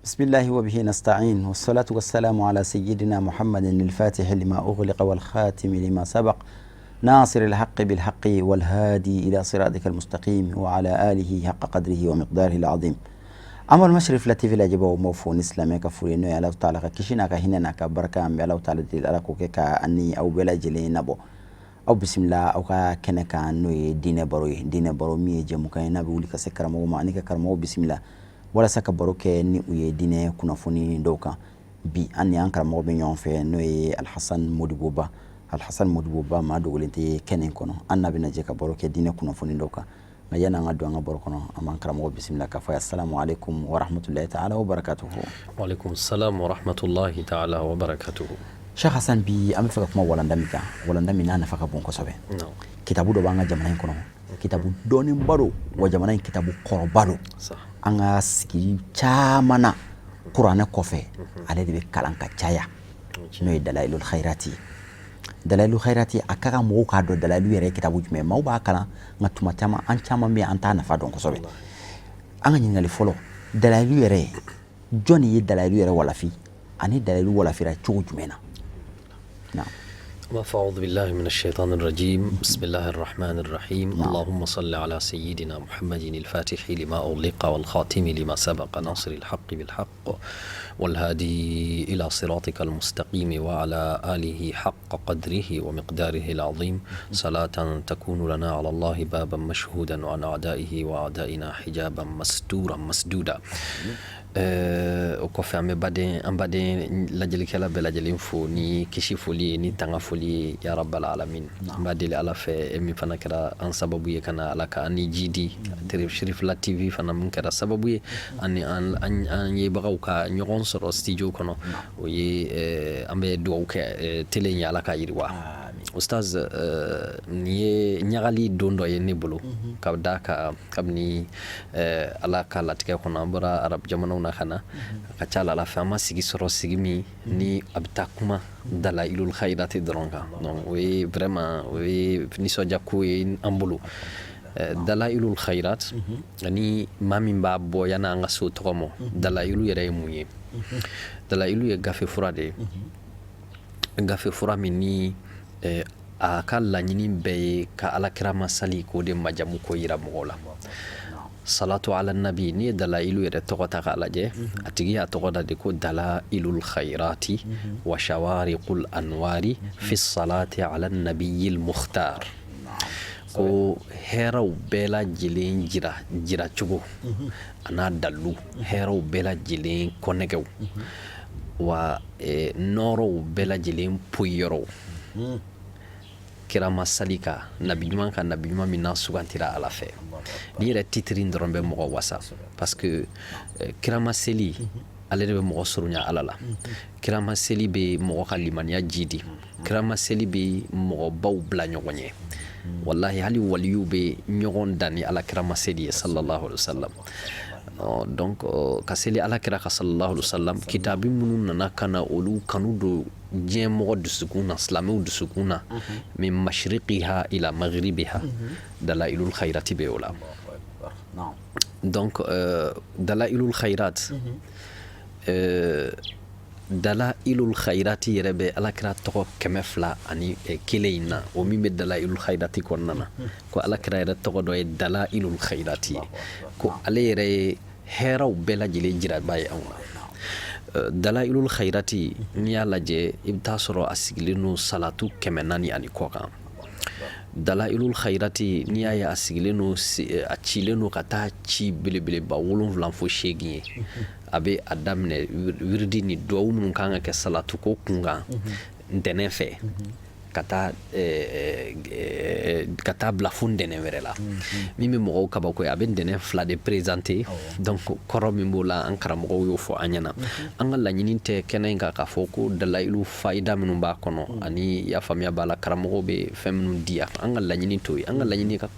بسم الله وبه نستعين والصلاة والسلام على سيدنا محمد الفاتح لما أغلق والخاتم لما سبق ناصر الحق بالحق والهادي إلى صراطك المستقيم وعلى آله حق قدره ومقداره العظيم. أما المشرف لطيف الأجب وموفون إسلامي كفوري نوي الله تعالى كشينا كهنا كبركة أم الله تعالى دل على كوكا أني أو بلا جلي نبو أو بسم الله أو كنك نوي دين برو مي جمك نبي ولك سكرمو ما أنك كرمو بسم الله wala saka baro kɛ ni u ye diinɛ kunnafoni dɔw kan bi an ni an karamɔgɔ bɛ ɲɔgɔn fɛ n'o ye Alhasan Modibo Ba maa dogolen tɛ kɛnɛ kɔnɔ an n'a bɛna jɛ ka baro kɛ diinɛ kunnafoni dɔw kan nka yanni an ka don an ka baro kɔnɔ an b'an karamɔgɔ bisimila k'a fɔ assalamu alaikum wa rahmatulahi ta'ala wa barakatuhu. Wa alaikum salam wa rahmatulahi ta'ala wa barakatuhu. Sheikh Hassan, bi an bɛ fɛ ka kuma walanda min kan, walanda min n'a nafa ka bon kosɛbɛ. Kitabu dɔ b'an ka jamana in kɔnɔ, kitabu dɔɔninba don wa jamana in kitabu kɔrɔba don. An ka sigi caman na kuranɛ kɔfɛ ale de bɛ kalan ka caya n'o ye Dalailul Khairati. Dalailul Khairati a ka kan mɔgɔw k'a dɔn dalailu yɛrɛ ye kitabu jumɛn, maaw b'a kalan nka tuma caman an caman bɛ yen an t'a nafa dɔn kosɛbɛ. An ka ɲininkali fɔlɔ, dalailu yɛrɛ jɔnni ye dalailu yɛrɛ walafi ani dalailu walafira cogo jumɛn na? أعوذ بالله من الشيطان الرجيم بسم الله الرحمن الرحيم اللهم صل على سيدنا محمد الفاتح لما أغلق والخاتم لما سبق ناصر الحق بالحق والهادي إلى صراطك المستقيم وعلى آله حق قدره ومقداره العظيم صلاة تكون لنا على الله بابا مشهودا وعن أعدائه وأعدائنا حجابا مستورا مسدودا. O kɔfɛ an baden lajɛlikɛla bɛɛ lajɛlen fo ni kisi foli ni tanga foli ya rabbal alamin. An b'a deli ala fɛ min fana kɛra an sababu ye kana ala ka an ni jidi Sherifla TV fana min kɛra sababu ye an yebagaw ka ɲɔgɔn sɔrɔ studio kɔnɔ o ye an bɛ dugawu kɛ tele ye ala ka yiriwa. Ustaz, ni ye ɲagali don dɔ ye ne bolo ka da ka kabini ala ka latigɛ kɔnɔ an bɔra arab jamanaw na kana ka ca ala fɛ an ma sigi sɔrɔ sigi min ni a bɛ taa kuma Dalailul Khairati dɔrɔn kan. Donc o ye vraiment o ye nisɔndiya ko ye an bolo. Dalailul Khairat ani maa min b'a bɔ yanni an ka so tɔgɔ ma, dalailu yɛrɛ ye mun ye? Dalailu ye gafe fura de ye, gafe fura min ni a ka laɲini bɛɛ ye ka alakira masali k'o de majamu ko yira mɔgɔw la. Salatu ala nabi, ni ye dalailu yɛrɛ tɔgɔ ta k'a lajɛ a tigi y'a tɔgɔ da de ko Dalailul Khairati wa shawariqul anwari fi salati ala nabiyil mukhtar. Ko hɛrɛw bɛɛ lajɛlen jira cogo a n'a dalu, hɛrɛw bɛɛ lajɛlen kɔnɛgɛw wa nɔɔrɔw bɛɛ lajɛlen poyiyɔrɔw kira masali ka nabi ɲuman min n'a sugantira ala fɛ. Ni yɛrɛ titiri dɔrɔn bɛ mɔgɔ wasa parce que kira maseli ale de bɛ mɔgɔ surunya ala la. Kira maseli bɛ mɔgɔ ka limaniya jidi, kira maseli bɛ mɔgɔbaw bila ɲɔgɔn ye. Wallahi hali waliyu bɛ ɲɔgɔn dan ni ala kira maseli ye sallallahu alaihi wasallam. Donc ka seli ala kira ka sallallahu alaihi wasallam, kitabi minnu nana kana olu kanu do diɲɛ mɔgɔ dusukun na, silamɛw dusukun na, min mashriqiha ila maghribiha, Dalailul Khairati bɛ o la. Donc Dalailul Khairat, Dalailul Khairati yɛrɛ bɛ alakira tɔgɔ 201 na, o min bɛ Dalailul Khairati kɔnɔna na, ko alakira yɛrɛ tɔgɔ dɔ ye Dalailul Khairati ye, ko ale yɛrɛ ye hɛrɛw bɛɛ lajɛlen jiraba ye anw na. Dalailul Khairati n'i y'a lajɛ i bɛ taa sɔrɔ a sigilen don salatu 400 ani kɔ kan. Dalailul Khairati n'i y'a ye a sigilen don a cilen don ka taa ci belebeleba 7 fo 8 ye. A bɛ a daminɛ wiridi ni duwawu minnu kan ka kɛ salatu ko kunkan ntɛnɛn fɛ ka taa bila fo ntɛnɛn wɛrɛ la min bɛ mɔgɔw kabako ye. A bɛ ntɛnɛn 2 de présenter, donc kɔrɔ min b'o la an karamɔgɔw y'o fɔ an ɲɛna. An ka laɲini tɛ kɛnɛ in kan k'a fɔ ko dalailu fayida minnu b'a kɔnɔ ani y'a faamuya b'a la karamɔgɔw bɛ fɛn minnu di a kan. An ka laɲini t'o ye, an ka laɲini ka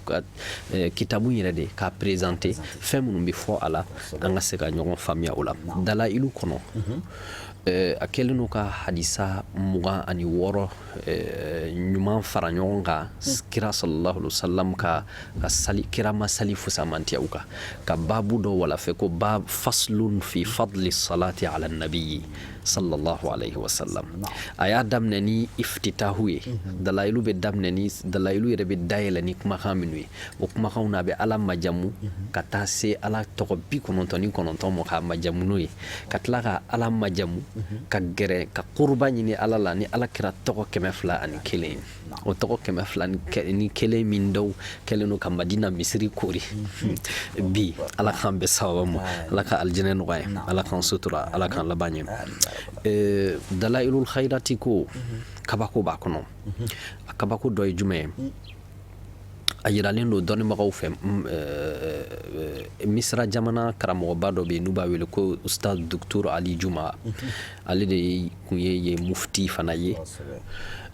kitabu yɛrɛ de k'a présenter, fɛn minnu bɛ fɔ a la an ka se ka ɲɔgɔn faamuya o la. Dalailu kɔnɔ a kɛlen don ka hadisa 26 ɲuman fara ɲɔgɔn kan kira sallallahu alaihi wasallam ka kira ma sali fusamantiya u ka babu dɔ wala fɛ ko bab faslun fi fadli salati ala nabiyyi sallallahu alaihi wasallam a y'a daminɛ ni iftitahu ye dalayilu bɛ daminɛ ni dalayilu yɛrɛ bɛ dayɛlɛ ni kumakan minnu ye o kumakanw na a bɛ ala majamu ka taa se ala tɔgɔ 99 ma k'a majamu n'o ye ka tila ka ala majamu ka gɛrɛ ka kuruba ɲini ala la ni ala kira tɔgɔ 201 o tɔgɔ 201 min dɔw kɛlen don ka madina misiri kori bi ala k'an bɛ sababu ma ala ka aljinɛ nɔgɔya ala k'an sutura ala k'an laban ɲɛ dalailul khairati ko kabako b'a kɔnɔ a kabako dɔ ye jumɛn ye a yiralen don dɔnnibagaw fɛ misira jamana karamɔgɔba dɔ bɛ yen n'u b'a wele ko ustaz docteur ali juma ale de kun ye mufti fana ye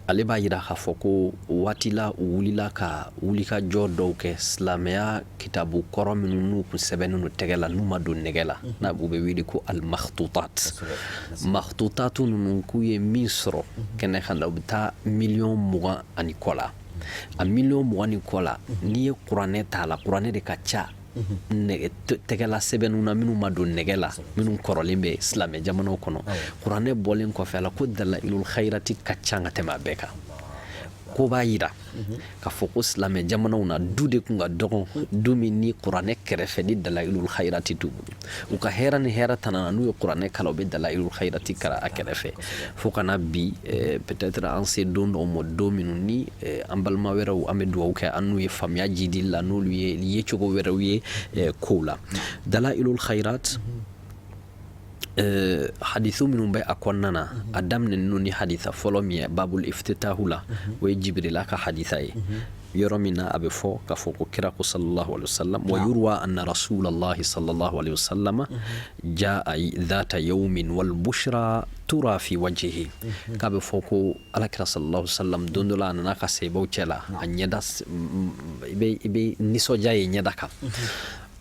ale b'a yira k'a fɔ ko waati la u wulila ka wulikajɔ dɔw kɛ silamɛya kitabu kɔrɔ minnu n'u kun sɛbɛnnen don tɛgɛ la n'u ma don nɛgɛ la n'a u bɛ wele ko al-makhtutat makhtutatu ninnu k'u ye min sɔrɔ kɛnɛ kan la u bɛ taa 20 kɔ la a 20 kɔ la n'i ye kuranɛ t'a la kuranɛ de ka ca tɛgɛla sɛbɛnnu na minnu ma don nɛgɛ la minnu kɔrɔlen bɛ silamɛ jamanaw kɔnɔ kuranɛ bɔlen kɔfɛ a la ko dalailul khairati ka ca ka tɛmɛ a bɛɛ kan ko b'a yira k'a fɔ ko silamɛ jamanaw na du de kun ka dɔgɔn du min ni kuranɛ kɛrɛfɛ ni dalailul khairati t'u bolo u ka hɛrɛ ni hɛrɛ tana na n'u ye kuranɛ kala u bɛ dalailul khairati kala a kɛrɛfɛ fo kana bi peut-être an se don dɔw ma don minnu ni an balima wɛrɛw an bɛ dugawu kɛ an n'u ye faamuya jidi la n'olu ye yecogo wɛrɛw ye kow la dalailul khairat hadithu minnu bɛ a kɔnɔna na a daminɛnen ni haditha fɔlɔ min ye babul iftitahu la o ye jibrila ka haditha ye yɔrɔ min na a bɛ fɔ k'a fɔ ko kira ko sallallahu alaihi wasallam wa yurwa anna rasulallahi sallallahu alaihi wasallam jaa dhata yawmin wal bushra tura fi wajhihi k'a bɛ fɔ ko alakira sallallahu alaihi wasallam don dɔ la a nana ka sebaw cɛ la a ɲɛda i bɛ nisɔndiya ye ɲɛda kan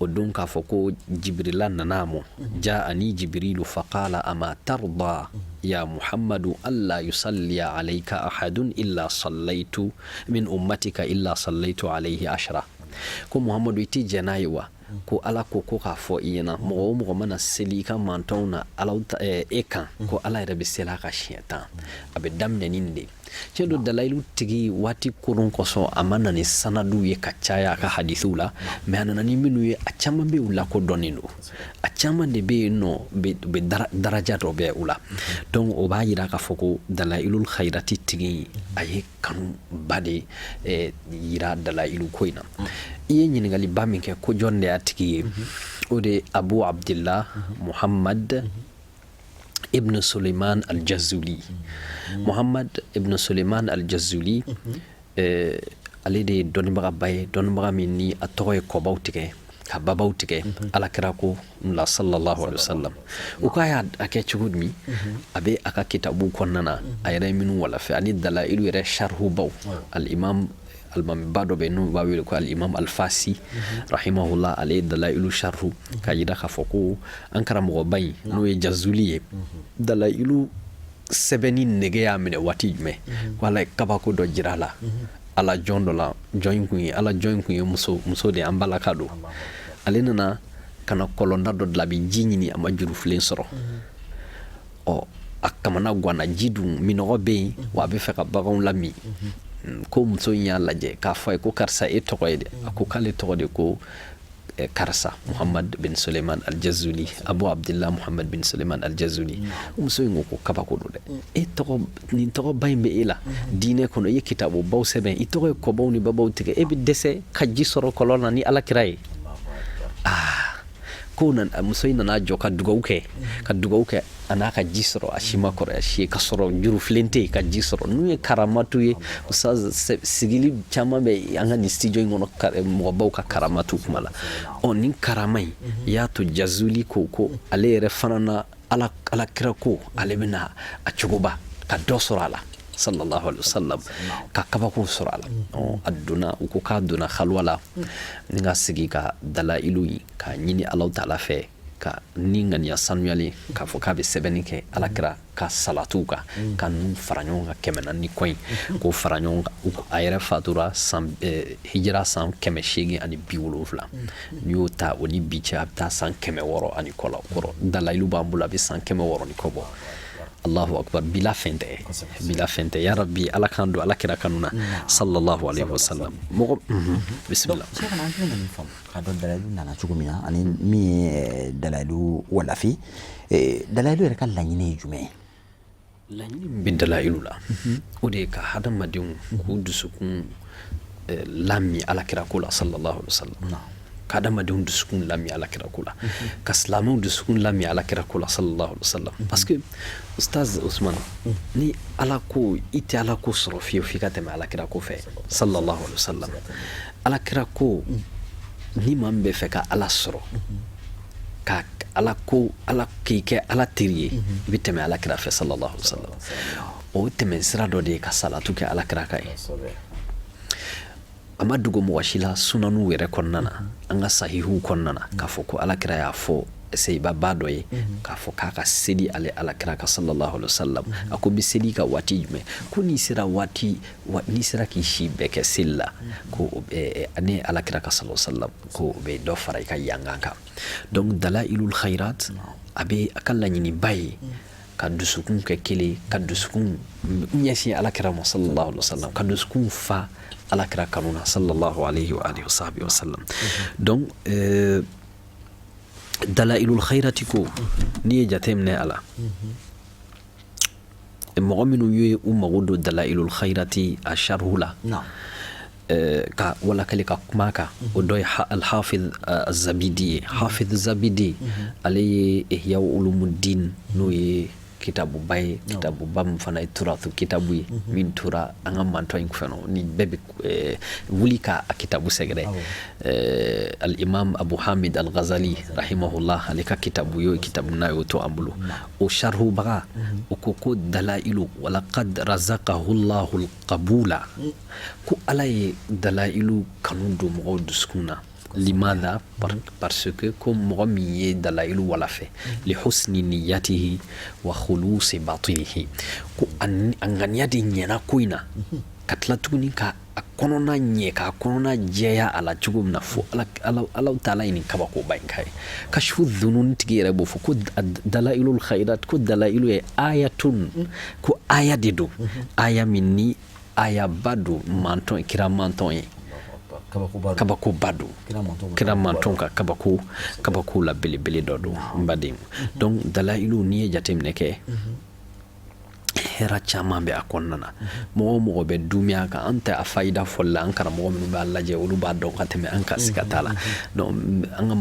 o don k'a fɔ ko jibrila nana mɔ ja ani jibrilu faqala ama tarda ya muhammadu alla yusalliya alayka ahadun illa sallaitu min ummatika illa sallaitu alayhi 10 ko muhammadu i tɛ jɛn n'a ye wa ko ala ko k'a fɔ i ɲɛna mɔgɔ o mɔgɔ mana seli i ka mantɔnw na e kan ko ala yɛrɛ bɛ seli a ka siɲɛ 10 a bɛ daminɛ ni nin de cɛ do dalailu tigi waati koron kɔsɔn a ma na ni sanadu ye ka caya a ka hadithu la mɛ a nana ni minnu ye a caman bɛ u lakodɔnnen don a caman de bɛ yen nɔ bɛ daraja dɔ bɛ u la donc o b'a yira k'a fɔ ko dalailul khairati tigi a ye kanu ba de yira dalailu ko in na i ye ɲininkali ba min kɛ ko jɔn de y'a tigi ye o de abu abdillah muhammad ibn Suleiman al-Jazuli Muhammad ibn Suleiman al-Jazuli ale de ye dɔnnibaga ba ye dɔnnibaga min ni a tɔgɔ ye kɔbaw tigɛ ka babaw tigɛ alakira ko la sallallahu alaihi wasallam u k'a y'a kɛ cogo min a bɛ a ka kitabu kɔnɔna na a yɛrɛ ye minnu walafi ani dalailu yɛrɛ sharhubaw al-imam alimamiba dɔ bɛ yen n'u b'a wele ko alimam alfasi rahimahullah ale ye dalailu sharhu k'a yira k'a fɔ ko an karamɔgɔba in n'o ye jazuli ye dalailu sɛbɛnni nege y'a minɛ waati jumɛn ko ala ye kabako dɔ jira a la ala jɔn dɔ la jɔn in kun ye muso de an balaka don ale nana ka na kɔlɔnda dɔ dilan a bɛ ji ɲini a ma jurufilen sɔrɔ ɔ a kamana ganna ji dun minɔgɔ bɛ yen wa a bɛ fɛ ka baganw lami ko muso in y'a lajɛ k'a fɔ a ye ko karisa e tɔgɔ ye de a ko k'ale tɔgɔ de ko karisa muhammad bin suleiman al-jazuli abu abdillah muhammad bin suleiman al-jazuli muso in ko kabako don dɛ nin tɔgɔ ba in bɛ e la diinɛ kɔnɔ i ye kitabu baw sɛbɛn i tɔgɔ ye kɔbaw ni babaw tigɛ e bɛ dɛsɛ ka ji sɔrɔ kɔlɔn na ni alakira ye ko muso in nana jɔ ka dugawu kɛ a n'a ka ji sɔrɔ a si ma kɔrɔya si ye ka sɔrɔ jurufilen tɛ yen ka ji sɔrɔ n'u ye karamatu ye sigili caman bɛ an ka nin studio in kɔnɔ mɔgɔbaw ka karamatu kuma la nin karama in i y'a to jazuli ko ale yɛrɛ fana na alakira ko ale bɛna a cogoba ka dɔ sɔrɔ a la sallallahu alaihi wasallam ka kabako sɔrɔ a la a donna u ko k'a donna halwa la ni ka sigi ka dalailu ka ɲini Alahu Taala fɛ ka ni ŋaniya sanuyali k'a fɔ k'a bɛ sɛbɛnni kɛ alakira ka salatuw kan ka ninnu fara ɲɔgɔn kan 400 kɔ in k'o fara ɲɔgɔn kan a yɛrɛ fatura hijira san 870 n'i y'o ta o ni bi cɛ a bɛ taa san 600 ani kɔ la o kɔrɔ dalayilu b'an bolo a bɛ san 600 ni kɔ bɔ Allahu akbar bila fɛn tɛ ya rabbi ala kan don alakira kanuna sallallahu alaihi wasallam mɔgɔ bismillah ka dɔn dalayilu nana cogo min na ani min ye dalayilu walafi dalayilu yɛrɛ ka laɲini ye jumɛn ye laɲini bɛ dalayilu la o de ye ka hadamadenw k'u dusukun lami alakira ko la sallallahu alaihi wasallam ka hadamadenw dusukun lami alakira ko la ka silamɛw dusukun lami alakira ko la sallallahu alaihi wasallam parce que ustaz Usman ni ala ko i tɛ ala ko sɔrɔ fiyewu f'i ka tɛmɛ alakira ko fɛ sallallahu alaihi wasallam alakira ko ni maa min bɛ fɛ ka ala sɔrɔ ka ala ko ala k'i kɛ ala teri ye i bɛ tɛmɛ alakira fɛ sallallahu alaihi wasallam o tɛmɛ sira dɔ de ye ka salatu kɛ alakira kan ye a ma dogo mɔgɔ si la sunanu yɛrɛ kɔnɔna na an ka sahihu kɔnɔna na k'a fɔ ko alakira y'a fɔ sehibaba dɔ ye k'a fɔ k'a ka seli ale alakira ka sallallahu alaihi wasallam a ko bɛ seli ka waati jumɛn ko n'i sera k'i si bɛɛ kɛ seli la ko ani alakira ka sallallahu alaihi wasallam ko bɛ dɔ fara i ka yangan kan donc dalailul khairat a bɛ a ka laɲiniba ye ka dusukun kɛ kelen ka dusukun ɲɛsin alakira ma sallallahu alaihi wasallam ka dusukun fa alakira kanuna sallallahu alaihi wa alihi wa sallam donc dalailul khairati ko ni ye jateminɛ a la mɔgɔ minnu ye u mago don dalailul khairati a sharhu la ka walakali ka kuma kan o dɔ ye alhafiz zabidi ye hafiz zabidi ale ye ihya ulumuddin n'o ye kitabuba ye kitabuba min fana ye turatu kitabu ye min tura an ka mantɔ in fɛnɛ ni bɛɛ bɛ wuli ka a kitabu sɛgɛrɛ al-imam abu hamid al-ghazali rahimahullah ale ka kitabu yo kitabu na yo to an bolo o sharhu baga o ko dalailu walaqad razaqahu Allahu al-qabula ko ala ye dalailu kanu do mɔgɔw dusukun na limada parce que ko mɔgɔ min ye dalailu wala fɛ li husni niyatihi wa khulusi batinihi ko a ŋaniya de ɲɛna ko in na ka tila tuguni ka a kɔnɔna ɲɛ k'a kɔnɔna jɛya a la cogo min na fo ala taala ye nin kabakoba in ka ye kashifu dhunun tigi yɛrɛ b'o fɔ ko dalailul khairat ko dalailu ye ayatun ko aya de don aya min ni ayaba don mantɔn kira mantɔn ye kabakoba don kira mantɔn ka kabako la belebele dɔ don n baden donc dalailu n'i ye jateminɛ kɛ hɛra caman bɛ a kɔnɔna na mɔgɔ o mɔgɔ bɛ dumiya kan an tɛ a fayida fɔli la an karamɔgɔ minnu b'a lajɛ olu b'a dɔn ka tɛmɛ an ka siga t'a la donc an ka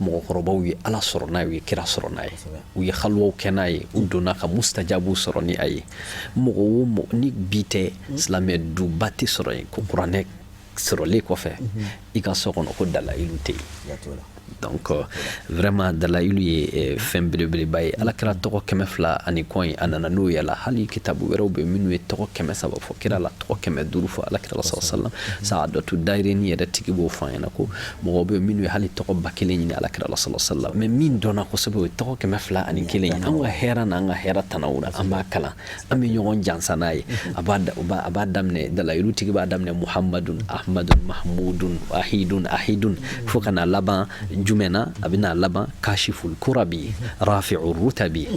mɔgɔkɔrɔbaw ye ala sɔrɔ n'a ye u ye kira sɔrɔ n'a ye u ye halwaw kɛ n'a ye u donna ka mustajabu sɔrɔ ni a ye mɔgɔ o mɔgɔ ni bi tɛ silamɛ duba tɛ sɔrɔ yen ko kuranɛ sɔrɔlen kɔfɛ i ka so kɔnɔ ko dalailu tɛ yen donc vraiment dalailu ye fɛn belebeleba ye alakira tɔgɔ 200 ani kɔ in a nana n'o yɛla hali kitabu wɛrɛw bɛ minnu ye tɔgɔ 300 fɔ kira la tɔgɔ 500 fɔ alakira la sallam saadatu dairini yɛrɛ tigi b'o fɔ an ɲɛna ko mɔgɔw bɛ minnu ye hali tɔgɔ 1000 ɲini alakira la sallam mais min dɔnna kosɛbɛ o ye tɔgɔ 200 ani 1 ye an ka hɛra n'an ka hɛra tanaw la an b'a kalan an bɛ ɲɔgɔn jansa n'a ye a b'a daminɛ dalailu tigi b'a daminɛ muhammadun ahmadun mahmudun ahidun fo kana laban jumɛnna a bɛna laban kashiful kurabi rafi'ur rutabi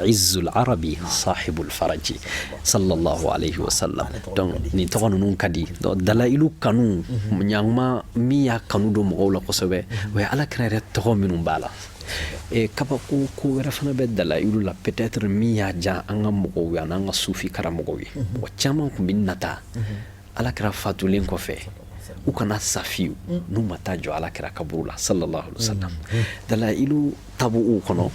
izzul arabi sahibul faraji sallallahu alaihi wasallam donc ni tɔgɔ ninnu ka di dalailu kanu ɲanguma min y'a kanu don mɔgɔw la kosɛbɛ o ye alakira yɛrɛ tɔgɔ minnu b'a la kabako ko wɛrɛ fana bɛ dalailu la peut-être min y'a diya an ka mɔgɔw ye an'an ka sufi karamɔgɔw ye mɔgɔ caman tun bɛ nata alakira fatulen kɔfɛ u kana safiyu n'u ma taa jɔ alakira kaburu la sallallahu alaihi wasallam dalailu tabu'u kɔnɔ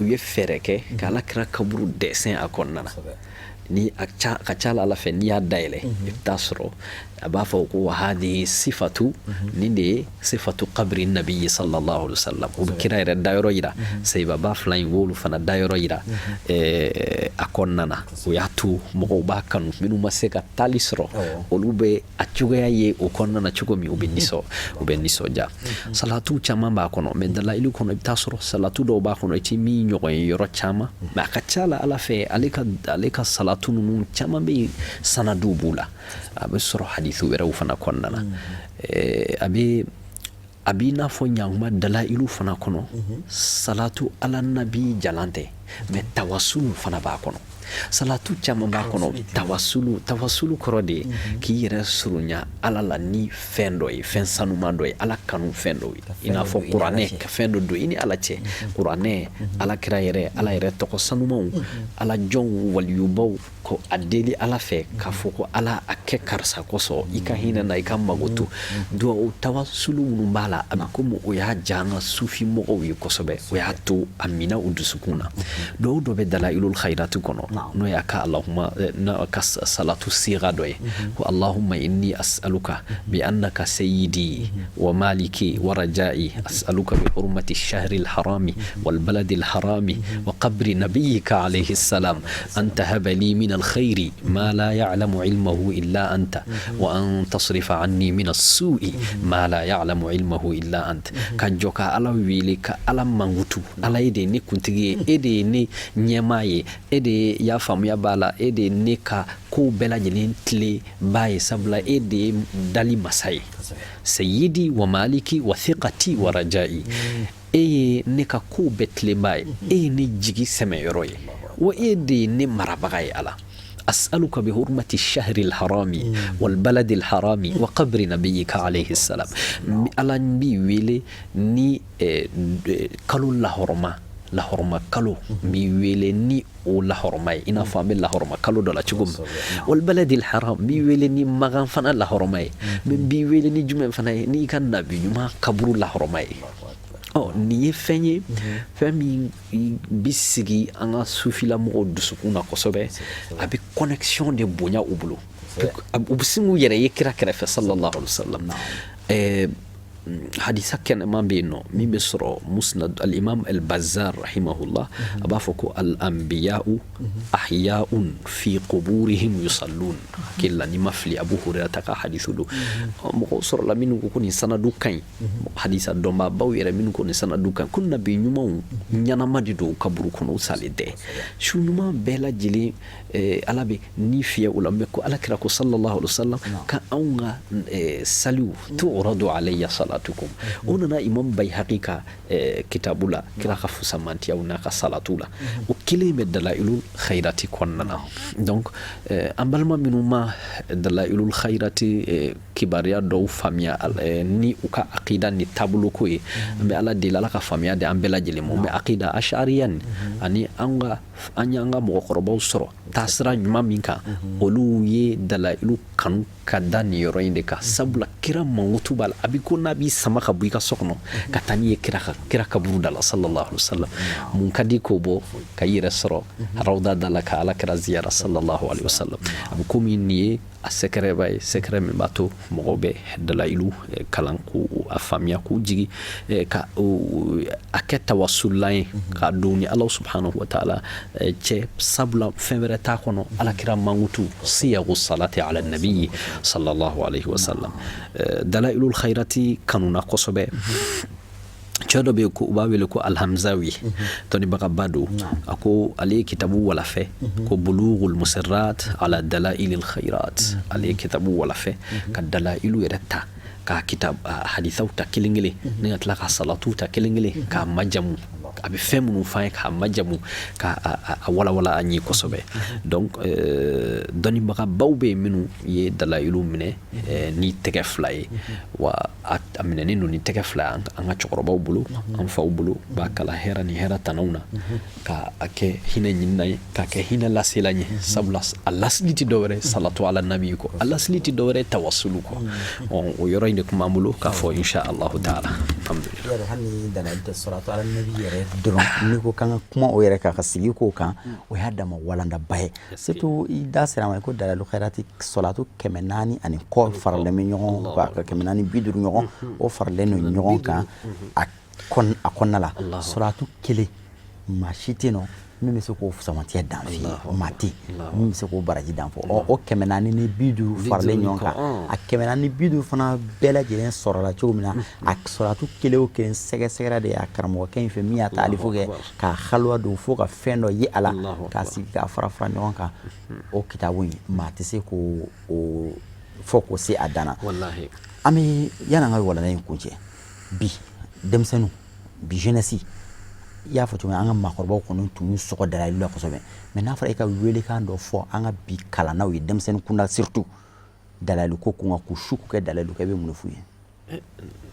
u ye fɛɛrɛ kɛ ka alakira kaburu dessin a kɔnɔna na ni a ka ca ala fɛ n'i y'a dayɛlɛ i bɛ taa sɔrɔ a b'a fɔ ko hadihi sifatu nin de ye sifatu qabri nabiyyi sallallahu alaihi wasallam o bɛ kira yɛrɛ dayɔrɔ yira sayibaba fila in b'olu fana dayɔrɔ yira a kɔnɔna na o y'a to mɔgɔw b'a kanu minnu ma se ka taali sɔrɔ olu bɛ a cogoya ye o kɔnɔna na cogo min u bɛ nisɔndiya salatu caman b'a kɔnɔ mɛ dalayilu kɔnɔ i bɛ taa sɔrɔ salatu dɔw b'a kɔnɔ i ti min ɲɔgɔn ye yɔrɔ caman mɛ a ka ca la ala fɛ ale ka salatu ninnu caman bɛ yen sanadu b'u la a bɛ sɔrɔ hadithu wɛrɛw fana kɔnɔna na a b'i n'a fɔ ɲankuma dalayilu fana kɔnɔ salatu ala nabi jalan tɛ mɛ tawasulu fana b'a kɔnɔ salatu caman b'a kɔnɔ tawasulu kɔrɔ de ye k'i yɛrɛ surunya ala la ni fɛn dɔ ye fɛn sanuman dɔ ye ala kanu fɛn dɔ ye i n'a fɔ kuranɛ ka fɛn dɔ don i ni ala cɛ kuranɛ ala kira yɛrɛ ala yɛrɛ tɔgɔ sanumanw ala jɔnw waliyubaw ko a deli ala fɛ k'a fɔ ko ala a kɛ karisa kosɔn i ka hinɛ na i ka mago to duwawu tawasulu minnu b'a la a bɛ komi o y'a ja an ka sufi mɔgɔw ye kosɛbɛ o y'a to a mina u dusukun na dɔw dɔ bɛ dalailul khairati kɔnɔ n'o y'a ka allahumma ka salatu siga dɔ ye ko allahumma inni as'aluka bi annaka sayyidi wa maliki wa rajai as'aluka bi hurmati shahri al-harami wal baladi al-harami wa qabri nabiyyika alayhi salam an tahaba li min الخير ما لا يعلم علمه إلا أنت وأن تصرف عني من السوء ما لا يعلم علمه إلا أنت كجوكا على ويلك على منغوتو على يدي نكونتجي يدي ني نيماي يدي يا فام يا بالا يدي نيكا كو بلا جلين تلي باي سبلا يدي دالي مساي سيدي ومالكي وثقتي ورجائي نيكا كو بتلي باي ني سمي يروي وإيدي نمر بغاي على أسألك بحرمة الشهر الحرامي والبلد الحرامي وقبر نبيك عليه السلام على نبي ويلي ني كلو lahorma kalo mi wele ni o lahormay ina famel lahorma kalo do la cugum wal baladil haram mi wele ni magan fana lahormay min bi wele ni jumen fana ni kan nabi nyuma kaburu lahormay ni ye fɛn ye fɛn min bi sigi an ka sufila mɔgɔw dusukun na kosɛbɛ a bɛ connexion de bonya u bolo u bɛ sin k'u yɛrɛ ye kira kɛrɛfɛ sallallahu alaihi wa sallam hadisa kɛnɛman bɛ yen nɔ min bɛ sɔrɔ musnad al-imam al-bazzar rahimahullah a b'a fɔ ko al-anbiya'u ahya'un fi quburihim yusallun killa ni ma fili abu hurairah ta ka hadisu do mɔgɔw sɔrɔla minnu ko nin sanadu ka ɲi hadisa dɔnbaabaw yɛrɛ minnu ko nin sanadu ka ɲi ko nabi ɲumanw ɲanama de don kaburu kɔnɔ u salen tɛ su ɲuman bɛɛ lajɛlen ala bɛ ni fiyɛ o la mɛ ko ala kira ko sallallahu alaihi wa sallam ka anw ka saliw tu'radu alayya salatukum o nana imam bayhaqi ka kitabu la kira ka fusamantiyaw n'a ka salatu la o kelen bɛ dalailul khairati kɔnɔna na donc an balima minnu ma dalailul khairati kibariya dɔw faamuya ni u ka aqida ni taabolo ko ye an bɛ ala deli ala ka faamuya de an bɛɛ lajɛlen ma mɛ aqida ashariya nin ani an y'an ka mɔgɔkɔrɔbaw sɔrɔ taasira ɲuman min kan olu ye dalailu kanu ka da nin yɔrɔ in de kan sabula kira mankutu b'a la a bɛ ko n'a b'i sama ka bɔ i ka so kɔnɔ ka taa n'i ye kira kaburu da la sallallahu alaihi wa sallam mun ka di k'o bɔ ka i yɛrɛ sɔrɔ rawda da la ka ala kira ziyara sallallahu alaihi wa sallam a bɛ komi nin ye a sɛkɛrɛba ye sɛkɛrɛ min b'a to mɔgɔw bɛ dalailu kalan k'u a faamuya k'u jigi ka a kɛ tawasulan ye k'a don ni ala subhanahu wa ta'ala cɛ sabula fɛn wɛrɛ t'a kɔnɔ ala kira mankutu siyagu salati ala nabi sallallahu alaihi wa sallam dalailul khairati kanuna kosɛbɛ cɛ dɔ bɛ yen ko u b'a wele ko alhamzawi tɔnnibaga ba don a ko ale ye kitabu walafɛ ko bulughul musirrat ala dalailil khairat ale ye kitabu walafɛ ka dalailu yɛrɛ ta ka kitab hadithaw ta kelen kelen ni ka tila ka salatu ta kelen kelen k'a majamu a bɛ fɛn minnu f'an ye k'a majamu ka a walawala an ye kosɛbɛ donc dɔnnibaga baw bɛ yen minnu ye dalailu minɛ ni tɛgɛ fila ye wa a minɛnen don ni tɛgɛ fila an ka cɛkɔrɔbaw bolo an faw bolo b'a kala hɛrɛ ni hɛrɛ tanaw na ka a kɛ hinɛ ɲinina ye k'a kɛ hinɛ lasela ɲɛ sabula a lasili tɛ dɔwɛrɛ salatu ala nabi kɔ a lasili tɛ dɔwɛrɛ tawasulu kɔ o yɔrɔ in de kuma bolo k'a fɔ insha Allahu taala. Alhamdulillah. yaro hani dalal da salatu ala nabi yɛrɛ dɔrɔn ni ko kan ka kuma o yɛrɛ ka sigi ko kan o y'a dama walanda ba ye surtout i da sera ma ko dalalu khairati salatu 400 ani kɔ faralen bɛ ɲɔgɔn ka 450 ɲɔgɔn o faralen no ɲɔgɔn kan a kɔnɔna la salatu kelen maa si tɛ yen nɔ min bɛ se k'o samatiya dan f'i ye o maa tɛ min bɛ se k'o baraji dan fɔ o 450 faralen ɲɔgɔn kan a 450 fana bɛɛ lajɛlen sɔrɔla cogo min na a salatu kelen o kelen sɛgɛsɛgɛra de y'a karamɔgɔkɛ in fɛ min y'a ta ale fo kɛ k'a halwa don fo ka fɛn dɔ ye a la k'a sigi k'a fara fara ɲɔgɔn kan o kitabu in maa tɛ se k'o fɔ k'o se a dan na an bɛ yanni an ka walanda in kuncɛ bi denmisɛnninw bi jeunesse i y'a fɔ cogo min an ka maakɔrɔbaw kɔni tun y'u sɔgɔ dalayilu la kosɛbɛ mais n'a fɔra e ka welekan dɔ fɔ an ka bi kalannaw ye denmisɛnnin kunda surtout dalayilu ko kun kan k'u su k'u kɛ dalayilu kɛ i bɛ mun de f'u ye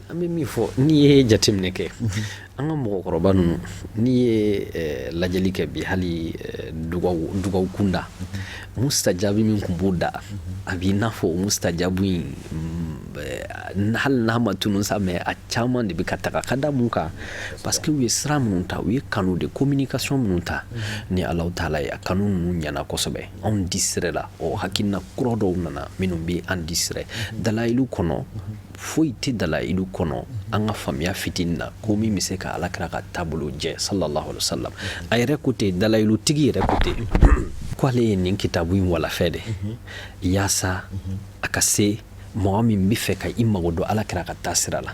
an bɛ min fɔ n'i ye jateminɛ kɛ an ka mɔgɔkɔrɔba ninnu n'i ye lajɛli kɛ bi hali dugawu kunda mustajabi min tun b'o da a b'i n'a fɔ mustajabu in hali n'a ma tunun sa mais a caman de bɛ ka taga ka da mun kan parce que u ye sira minnu ta u ye kanu de communication minnu ta ni Alahu Taala ye a kanu ninnu ɲɛna kosɛbɛ anw disirɛ la o hakilina kura dɔw nana minnu bɛ an disirɛ dalayilu kɔnɔ foyi tɛ dalayilu kɔnɔ an ka faamuya fitinin na ko min bɛ se ka Alakira ka taabolo jɛ sallallahu alaihi wasallam a yɛrɛ ko ten dalayilu tigi yɛrɛ ko ten ko ale ye nin kitabu in walafɛ de yaasa a ka se mɔgɔ min bɛ fɛ ka i mago don Alakira ka taasira la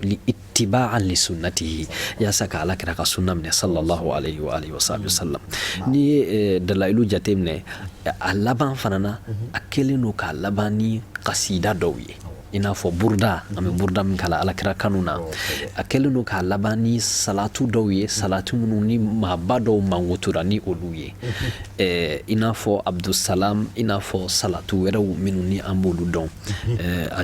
li ittiba'an li sunnatihi yaasa ka Alakira ka sunna minɛ sallallahu alaihi wa alihi wasallam n'i ye dalayilu jateminɛ a laban fana na a kɛlen don k'a laban ni kasida dɔw ye i n'a fɔ burda an bɛ burda min kala Alakira kanu na a kɛlen don k'a laban ni salatu dɔw ye salatu minnu ni maaba dɔw mangotora ni olu ye i n'a fɔ Abdusalam i n'a fɔ salatu wɛrɛw minnu ni an b'olu dɔn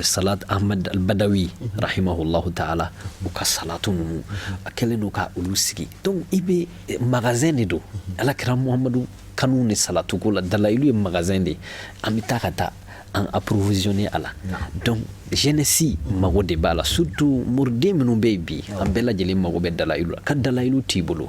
salat Ahmad al-Badawi rahimahullahu ta'ala u ka salatu ninnu a kɛlen don ka olu sigi donc i bɛ magasin de don Alakira Muhamadu kanu ni salatu ko la dalayilu ye magasin de an bɛ taa ka taa an approvisionner a la donc jeunesse mago de b'a la surtout murden minnu bɛ yen bi an bɛɛ lajɛlen mago bɛ dalayilu la ka dalayilu t'i bolo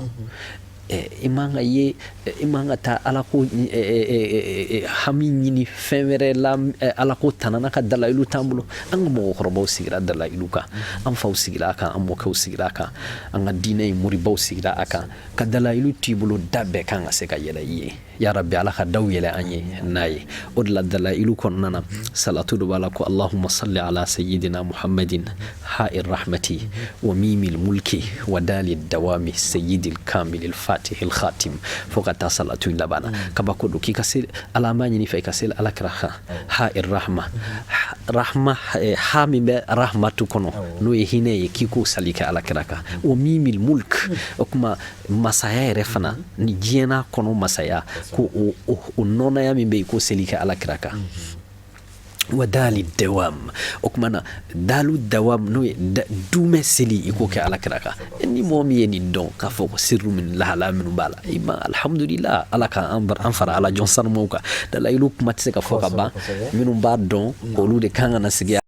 i man ka taa ala ko hami ɲini fɛn wɛrɛ la ala ko tanana ka dalayilu t'an bolo an ka mɔgɔkɔrɔbaw sigira dalayilu kan an faw sigira a kan an mɔkɛw sigira a kan an ka diinɛ in muribaw sigira a kan ka dalayilu t'i bolo da bɛɛ kan ka se ka yɛlɛ i ye ya rabbi ala ka daw yɛlɛ an ye n'a ye o de la dalayilu kɔnɔna na salatu dɔ b'a la ko allahumma salli ala sayyidina muhammadin ha'ir rahmati wa mimil mulki wa dali dawami sayyidil kamilil fatihil khatim fo ka taa salatu in labana kaba ko do k'i ka se ala ma ɲini fɛ i ka se Alakira ha'ir rahma ha min bɛ rahmatu kɔnɔ n'o ye hinɛ ye k'i k'o sali kɛ Alakira kan wa mimil mulk o kuma masaya yɛrɛ fana ni diɲɛna kɔnɔ masaya ko o nɔnaya min bɛ yen ko seli kɛ Alakira kan wa dali dawam o kuma na dalu dawam n'o ye dumɛ seli i k'o kɛ Alakira kan ni mɔgɔ min ye nin dɔn k'a fɔ ko sirru min lahala minnu b'a la i ma alhamdulillah ala k'an fara ala jɔn sanumaw kan dalayilu kuma tɛ se ka fɔ ka ban minnu b'a dɔn olu de kan ka na sigi